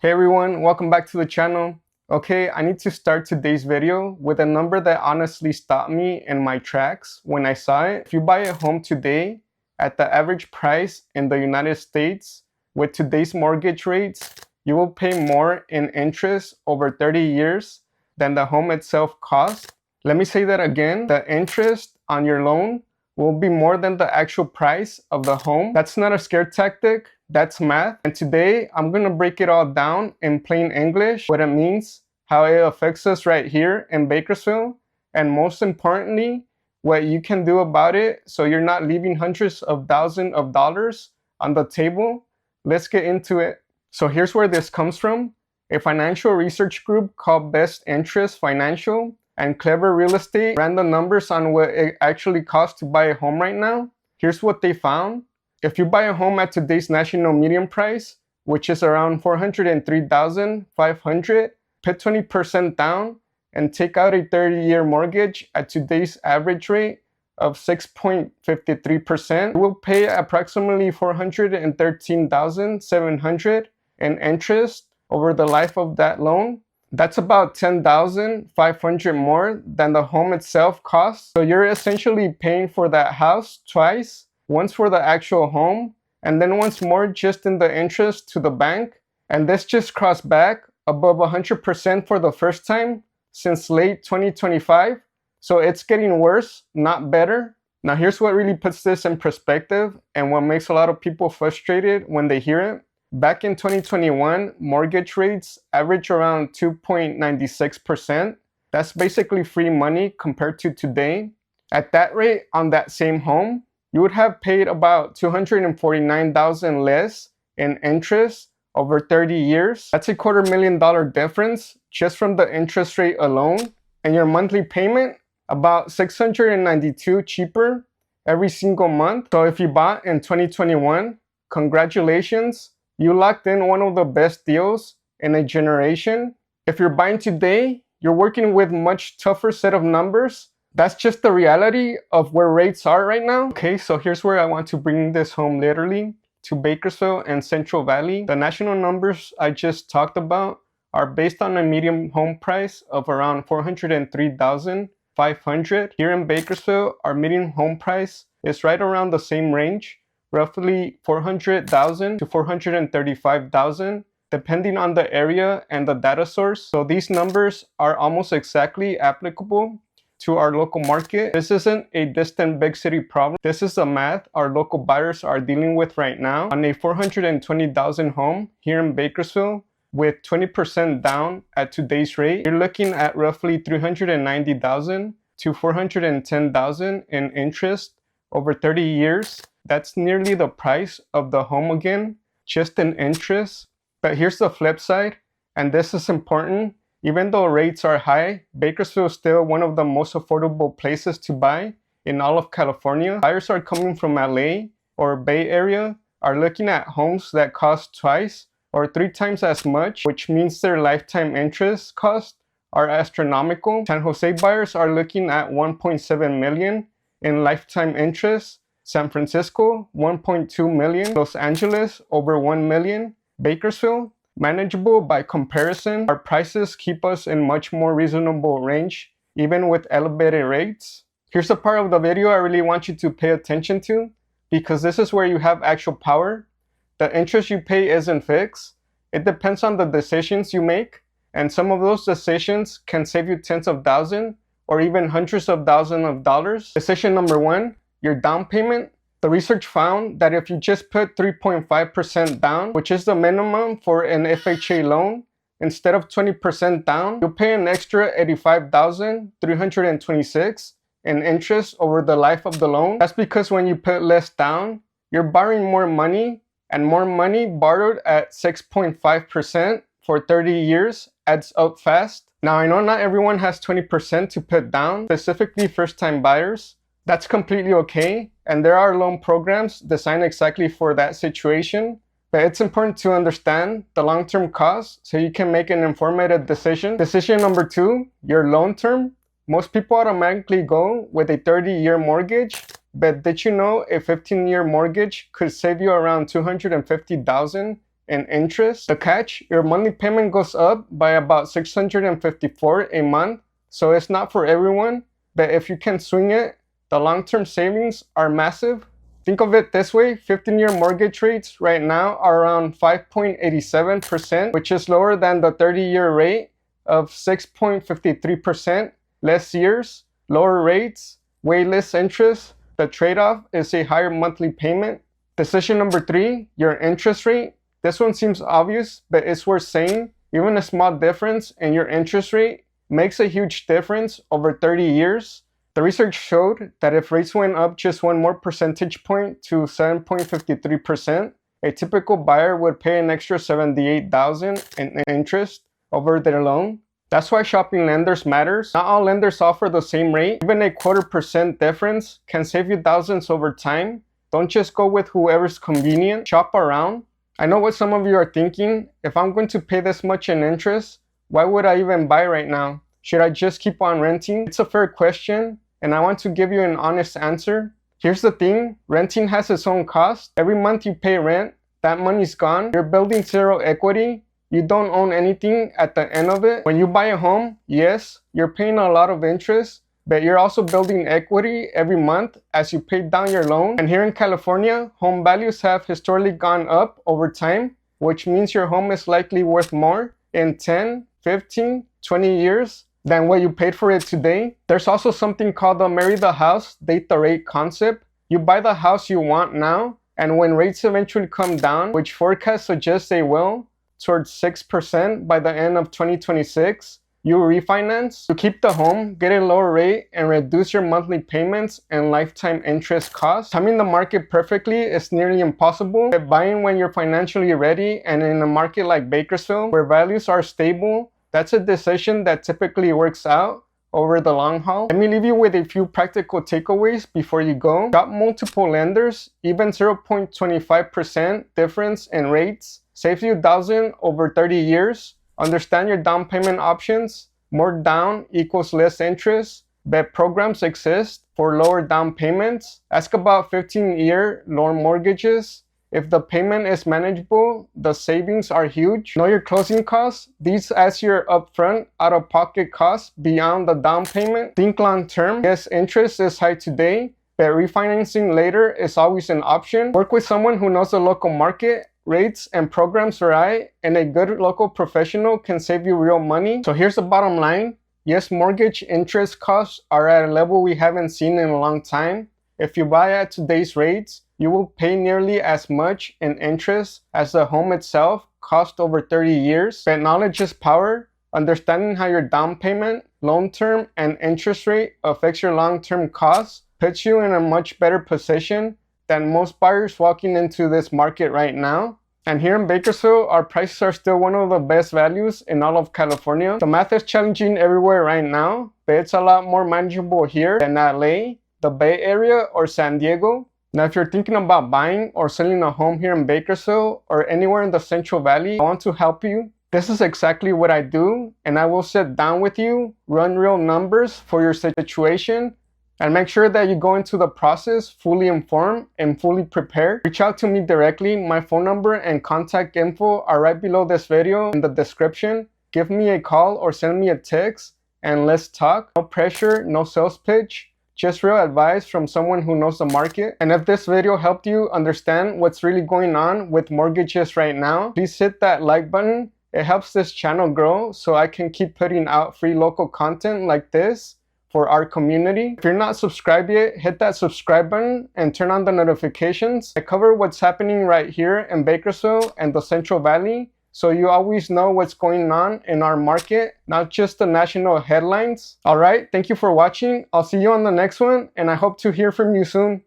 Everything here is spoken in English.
Hey everyone, welcome back to the channel. Okay, I need to start today's video with a number that honestly stopped me in my tracks when I saw it. If you buy a home today at the average price in the United States with today's mortgage rates, you will pay more in interest over 30 years than the home itself cost. Let me say that again. The interest on your loan will be more than the actual price of the home. That's not a scare tactic. That's math. And today I'm gonna break it all down in plain English, what it means, how it affects us right here in Bakersfield, and most importantly, what you can do about it so you're not leaving hundreds of thousands of dollars on the table. Let's get into it. So here's where this comes from. A financial research group called Best Interest Financial and Clever Real Estate ran the numbers on what it actually costs to buy a home right now. Here's what they found. If you buy a home at today's national median price, which is around $403,500, put 20% down and take out a 30-year mortgage at today's average rate of 6.53%, you will pay approximately $413,700 in interest over the life of that loan. That's about $10,500 more than the home itself costs. So you're essentially paying for that house twice. Once for the actual home, and then once more just in the interest to the bank. And this just crossed back above 100% for the first time since late 2025. So it's getting worse, not better. Now here's what really puts this in perspective and what makes a lot of people frustrated when they hear it. Back in 2021, mortgage rates average around 2.96%. That's basically free money compared to today. At that rate, on that same home, you would have paid about $249,000 less in interest over 30 years. That's a $250,000 difference just from the interest rate alone. And your monthly payment, about $692 cheaper every single month. So if you bought in 2021, congratulations, you locked in one of the best deals in a generation. If you're buying today, you're working with much tougher set of numbers. That's just the reality of where rates are right now. Okay, so here's where I want to bring this home literally to Bakersfield and Central Valley. The national numbers I just talked about are based on a median home price of around $403,500. Here in Bakersfield, our median home price is right around the same range, roughly $400,000 to $435,000, depending on the area and the data source. So these numbers are almost exactly applicable to our local market. This isn't a distant big city problem. This is the math our local buyers are dealing with right now. On a $420,000 home here in Bakersfield with 20% down at today's rate, you're looking at roughly $390,000 to $410,000 in interest over 30 years. That's nearly the price of the home again, just in interest. But here's the flip side, and this is important. Even though rates are high, Bakersfield is still one of the most affordable places to buy in all of California. Buyers are coming from LA or Bay Area are looking at homes that cost twice or three times as much, which means their lifetime interest costs are astronomical. San Jose buyers are looking at $1.7 million in lifetime interest. San Francisco, $1.2 million. Los Angeles, over $1 million. Bakersfield, manageable by comparison. Our prices keep us in much more reasonable range, even with elevated rates. Here's a part of the video I really want you to pay attention to, because this is where you have actual power. The interest you pay isn't fixed. It depends on the decisions you make, and some of those decisions can save you tens of thousands or even hundreds of thousands of dollars. Decision number one, your down payment. The research found that if you just put 3.5% down, which is the minimum for an FHA loan, instead of 20% down, you'll pay an extra $85,326 in interest over the life of the loan. That's because when you put less down, you're borrowing more money, and more money borrowed at 6.5% for 30 years adds up fast. Now, I know not everyone has 20% to put down, specifically first-time buyers. That's completely okay, and there are loan programs designed exactly for that situation, but it's important to understand the long-term costs so you can make an informated decision. Decision number two, your loan term. Most people automatically go with a 30-year mortgage, but did you know a 15-year mortgage could save you around $250,000 in interest. The catch, your monthly payment goes up by about $654 a month, so it's not for everyone, but if you can swing it, the long-term savings are massive. Think of it this way, 15-year mortgage rates right now are around 5.87%, which is lower than the 30-year rate of 6.53%. Less years, lower rates, way less interest. The trade-off is a higher monthly payment. Decision number 3, your interest rate. This one seems obvious, but it's worth saying. Even a small difference in your interest rate makes a huge difference over 30 years. The research showed that if rates went up just one more percentage point to 7.53%, a typical buyer would pay an extra $78,000 in interest over their loan. That's why shopping lenders matters. Not all lenders offer the same rate. Even a 0.25% difference can save you thousands over time. Don't just go with whoever's convenient. Shop around. I know what some of you are thinking. If I'm going to pay this much in interest, why would I even buy right now? Should I just keep on renting? It's a fair question, and I want to give you an honest answer. Here's the thing, renting has its own cost. Every month you pay rent, that money's gone. You're building zero equity. You don't own anything at the end of it. When you buy a home, yes, you're paying a lot of interest, but you're also building equity every month as you pay down your loan. And here in California, home values have historically gone up over time, which means your home is likely worth more in 10, 15, 20 years than what you paid for it today. There's also something called the marry the house, date the rate concept. You buy the house you want now, and when rates eventually come down, which forecasts suggest they will, towards 6% by the end of 2026, you refinance to keep the home, get a lower rate, and reduce your monthly payments and lifetime interest costs. Timing the market perfectly is nearly impossible, but buying when you're financially ready and in a market like Bakersfield, where values are stable, that's a decision that typically works out over the long haul. Let me leave you with a few practical takeaways before you go. Shop multiple lenders, even 0.25% difference in rates saves you thousands over 30 years. Understand your down payment options. More down equals less interest, but programs exist for lower down payments. Ask about 15-year loan mortgages. If the payment is manageable, the savings are huge. Know your closing costs. These as your upfront, out-of-pocket costs beyond the down payment. Think long-term. Yes, interest is high today, but refinancing later is always an option. Work with someone who knows the local market. Rates and programs vary, and a good local professional can save you real money. So here's the bottom line. Yes, mortgage interest costs are at a level we haven't seen in a long time. If you buy at today's rates, you will pay nearly as much in interest as the home itself cost over 30 years. But knowledge is power. Understanding how your down payment, loan term, and interest rate affects your long-term costs puts you in a much better position than most buyers walking into this market right now. And here in Bakersfield, our prices are still one of the best values in all of California. The math is challenging everywhere right now, but it's a lot more manageable here than LA, the Bay Area, or San Diego. Now, if you're thinking about buying or selling a home here in Bakersfield or anywhere in the Central Valley, I want to help you. This is exactly what I do, and I will sit down with you, run real numbers for your situation, and make sure that you go into the process fully informed and fully prepared. Reach out to me directly. My phone number and contact info are right below this video in the description. Give me a call or send me a text and let's talk. No pressure, no sales pitch. Just real advice from someone who knows the market. And if this video helped you understand what's really going on with mortgages right now, please hit that like button. It helps this channel grow so I can keep putting out free local content like this for our community. If you're not subscribed yet, hit that subscribe button and turn on the notifications. I cover what's happening right here in Bakersfield and the Central Valley, so you always know what's going on in our market, not just the national headlines. All right, thank you for watching. I'll see you on the next one, and I hope to hear from you soon.